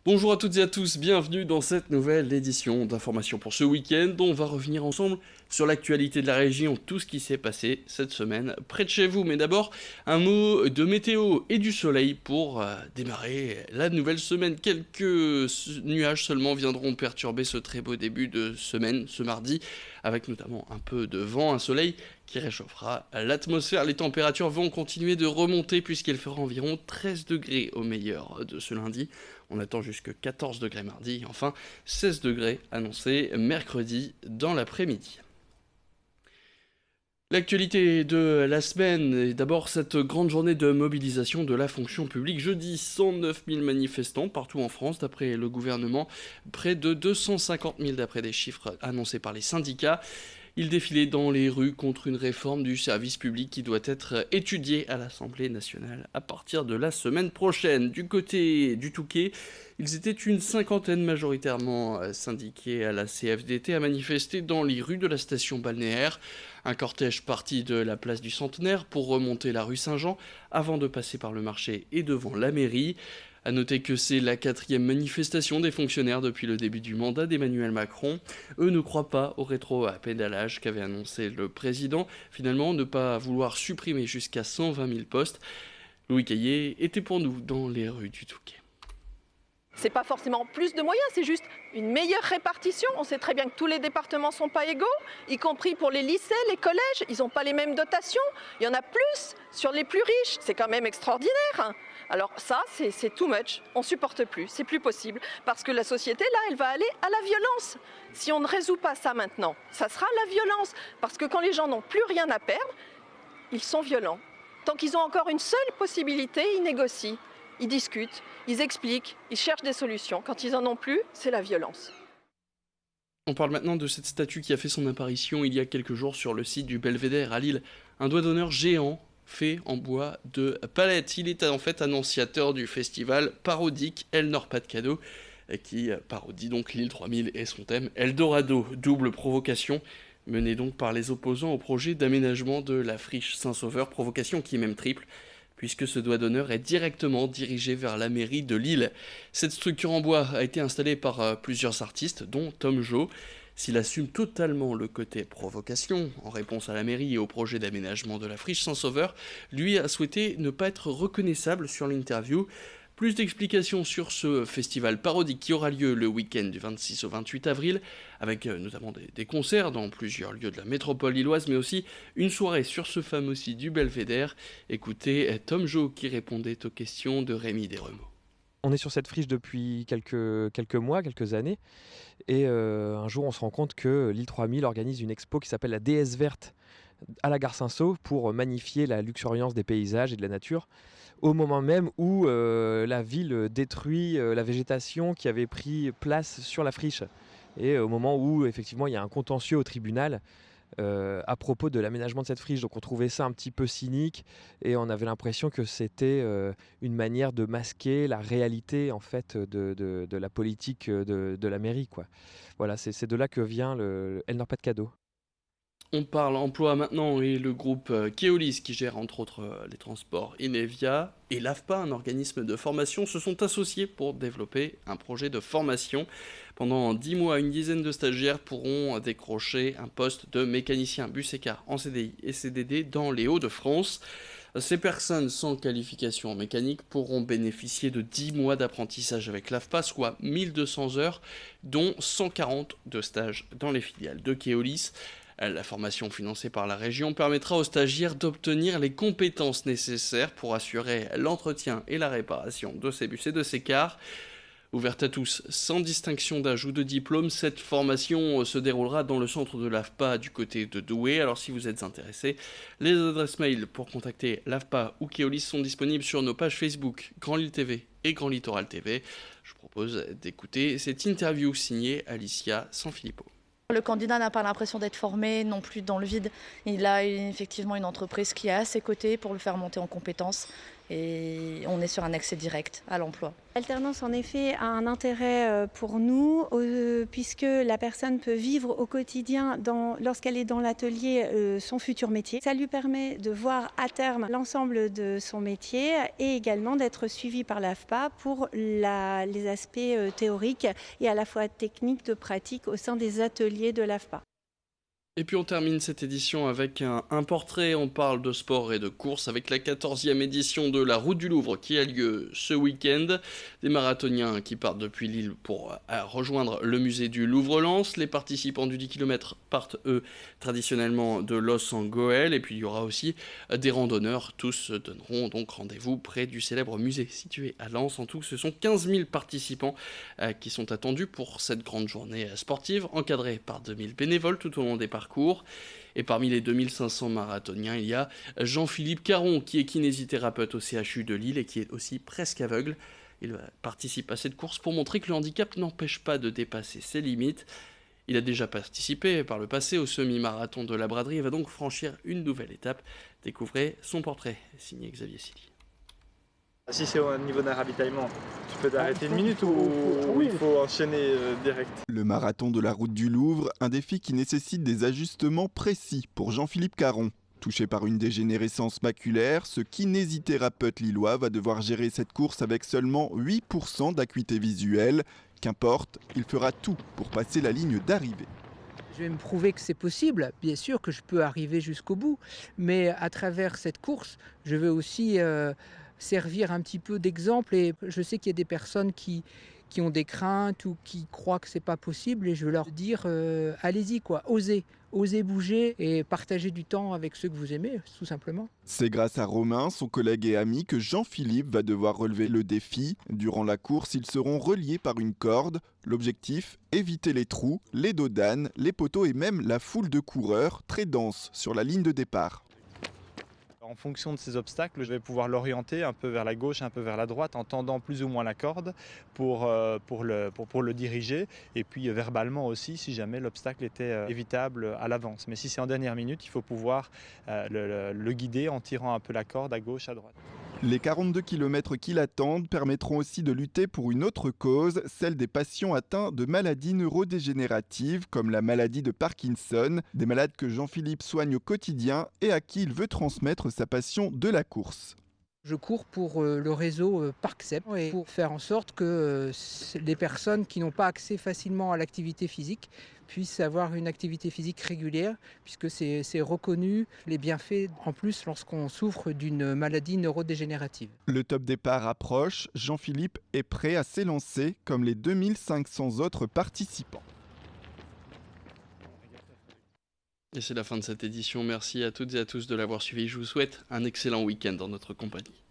Bonjour à toutes et à tous, bienvenue dans cette nouvelle édition d'Information pour ce week-end. On va revenir ensemble sur l'actualité de la région, tout ce qui s'est passé cette semaine près de chez vous. Mais d'abord, un mot de météo et du soleil pour démarrer la nouvelle semaine. Quelques nuages seulement viendront perturber ce très beau début de semaine, ce mardi, avec notamment un peu de vent, un soleil qui réchauffera l'atmosphère. Les températures vont continuer de remonter puisqu'il fera environ 13 degrés au meilleur de ce lundi. On attend jusque 14 degrés mardi, enfin 16 degrés annoncés mercredi dans l'après-midi. L'actualité de la semaine est d'abord cette grande journée de mobilisation de la fonction publique. Jeudi, 109 000 manifestants partout en France, d'après le gouvernement, près de 250 000 d'après des chiffres annoncés par les syndicats. Ils défilaient dans les rues contre une réforme du service public qui doit être étudiée à l'Assemblée nationale à partir de la semaine prochaine. Du côté du Touquet, ils étaient une cinquantaine majoritairement syndiqués à la CFDT à manifester dans les rues de la station balnéaire. Un cortège parti de la place du Centenaire pour remonter la rue Saint-Jean avant de passer par le marché et devant la mairie. A noter que c'est la 4e manifestation des fonctionnaires depuis le début du mandat d'Emmanuel Macron. Eux ne croient pas au rétro-pédalage qu'avait annoncé le président. Finalement, ne pas vouloir supprimer jusqu'à 120 000 postes. Louis Caillé était pour nous dans les rues du Touquet. C'est pas forcément plus de moyens, c'est juste une meilleure répartition. On sait très bien que tous les départements ne sont pas égaux, y compris pour les lycées, les collèges, ils n'ont pas les mêmes dotations. Il y en a plus sur les plus riches, c'est quand même extraordinaire. Alors ça, c'est too much, on ne supporte plus, c'est plus possible, parce que la société, là, elle va aller à la violence. Si on ne résout pas ça maintenant, ça sera la violence, parce que quand les gens n'ont plus rien à perdre, ils sont violents. Tant qu'ils ont encore une seule possibilité, ils négocient. Ils discutent, ils expliquent, ils cherchent des solutions. Quand ils en ont plus, c'est la violence. On parle maintenant de cette statue qui a fait son apparition il y a quelques jours sur le site du Belvédère à Lille. Un doigt d'honneur géant fait en bois de palette. Il est en fait annonciateur du festival parodique El Nord-Pas-de-Cadeau qui parodie donc l'île 3000 et son thème Eldorado, double provocation menée donc par les opposants au projet d'aménagement de la friche Saint-Sauveur, provocation qui est même triple, puisque ce doigt d'honneur est directement dirigé vers la mairie de Lille. Cette structure en bois a été installée par plusieurs artistes, dont Tom Jo. S'il assume totalement le côté provocation, en réponse à la mairie et au projet d'aménagement de la friche Saint-Sauveur, lui a souhaité ne pas être reconnaissable sur l'interview. Plus d'explications sur ce festival parodique qui aura lieu le week-end du 26 au 28 avril, avec notamment des concerts dans plusieurs lieux de la métropole lilloise, mais aussi une soirée sur ce fameux site du Belvédère. Écoutez Tom Jo qui répondait aux questions de Rémi Desremeaux. On est sur cette friche depuis quelques mois, quelques années, et un jour on se rend compte que l'île 3000 organise une expo qui s'appelle la Déesse Verte à la gare Saint-Saulve pour magnifier la luxuriance des paysages et de la nature, au moment même où la ville détruit la végétation qui avait pris place sur la friche, et au moment où effectivement il y a un contentieux au tribunal à propos de l'aménagement de cette friche. Donc on trouvait ça un petit peu cynique et on avait l'impression que c'était une manière de masquer la réalité en fait de la politique de la mairie, quoi. Voilà, c'est de là que vient le El Nord-Pas-de-Cadeau. On parle emploi maintenant et le groupe Keolis qui gère entre autres les transports Inevia et l'AFPA, un organisme de formation, se sont associés pour développer un projet de formation. Pendant 10 mois, une dizaine de stagiaires pourront décrocher un poste de mécanicien bus et car en CDI et CDD dans les Hauts-de-France. Ces personnes sans qualification en mécanique pourront bénéficier de 10 mois d'apprentissage avec l'AFPA, soit 1200 heures, dont 140 de stages dans les filiales de Keolis. La formation financée par la région permettra aux stagiaires d'obtenir les compétences nécessaires pour assurer l'entretien et la réparation de ces bus et de ces cars. Ouverte à tous, sans distinction d'âge ou de diplôme, cette formation se déroulera dans le centre de l'AFPA du côté de Douai. Alors si vous êtes intéressé, les adresses mail pour contacter l'AFPA ou Keolis sont disponibles sur nos pages Facebook Grand Lille TV et Grand Littoral TV. Je vous propose d'écouter cette interview signée Alicia Sanfilippo. Le candidat n'a pas l'impression d'être formé non plus dans le vide. Il a effectivement une entreprise qui est à ses côtés pour le faire monter en compétences. et on est sur un accès direct à l'emploi. L'alternance, en effet, a un intérêt pour nous, puisque la personne peut vivre au quotidien, lorsqu'elle est dans l'atelier, son futur métier. Ça lui permet de voir à terme l'ensemble de son métier et également d'être suivi par l'AFPA pour les aspects théoriques et à la fois techniques de pratique au sein des ateliers de l'AFPA. Et puis on termine cette édition avec un portrait, on parle de sport et de course avec la 14e édition de la Route du Louvre qui a lieu ce week-end. Des marathoniens qui partent depuis Lille pour rejoindre le musée du Louvre-Lens. Les participants du 10 km partent eux traditionnellement de Los en Goël. Et puis il y aura aussi des randonneurs, tous se donneront donc rendez-vous près du célèbre musée situé à Lens. En tout, ce sont 15 000 participants qui sont attendus pour cette grande journée sportive, encadrée par 2000 bénévoles tout au long des parcours. Et parmi les 2500 marathoniens, il y a Jean-Philippe Caron, qui est kinésithérapeute au CHU de Lille et qui est aussi presque aveugle. Il participe à cette course pour montrer que le handicap n'empêche pas de dépasser ses limites. Il a déjà participé par le passé au semi-marathon de la Braderie et va donc franchir une nouvelle étape. Découvrez son portrait, signé Xavier Silly. Si c'est au niveau d'un ravitaillement, tu peux t'arrêter une minute ou il faut enchaîner direct. Le marathon de la Route du Louvre, un défi qui nécessite des ajustements précis pour Jean-Philippe Caron. Touché par une dégénérescence maculaire, ce kinésithérapeute lillois va devoir gérer cette course avec seulement 8% d'acuité visuelle. Qu'importe, il fera tout pour passer la ligne d'arrivée. Je vais me prouver que c'est possible, bien sûr que je peux arriver jusqu'au bout, mais à travers cette course, je veux aussi servir un petit peu d'exemple, et je sais qu'il y a des personnes qui ont des craintes ou qui croient que c'est pas possible, et je veux leur dire allez-y quoi, osez bouger et partager du temps avec ceux que vous aimez, tout simplement. C'est grâce à Romain, son collègue et ami, que Jean-Philippe va devoir relever le défi. Durant la course, ils seront reliés par une corde. L'objectif, éviter les trous, les dos d'âne, les poteaux et même la foule de coureurs très dense sur la ligne de départ. En fonction de ces obstacles, je vais pouvoir l'orienter un peu vers la gauche, un peu vers la droite, en tendant plus ou moins la corde pour le diriger. Et puis verbalement aussi, si jamais l'obstacle était évitable à l'avance. Mais si c'est en dernière minute, il faut pouvoir le guider en tirant un peu la corde à gauche, à droite. Les 42 km qui l'attendent permettront aussi de lutter pour une autre cause, celle des patients atteints de maladies neurodégénératives comme la maladie de Parkinson, des malades que Jean-Philippe soigne au quotidien et à qui il veut transmettre sa passion de la course. Je cours pour le réseau Parcep et pour faire en sorte que les personnes qui n'ont pas accès facilement à l'activité physique puissent avoir une activité physique régulière, puisque c'est reconnu les bienfaits en plus lorsqu'on souffre d'une maladie neurodégénérative. Le top départ approche, Jean-Philippe est prêt à s'élancer comme les 2500 autres participants. Et c'est la fin de cette édition. Merci à toutes et à tous de l'avoir suivi. Je vous souhaite un excellent week-end dans notre compagnie.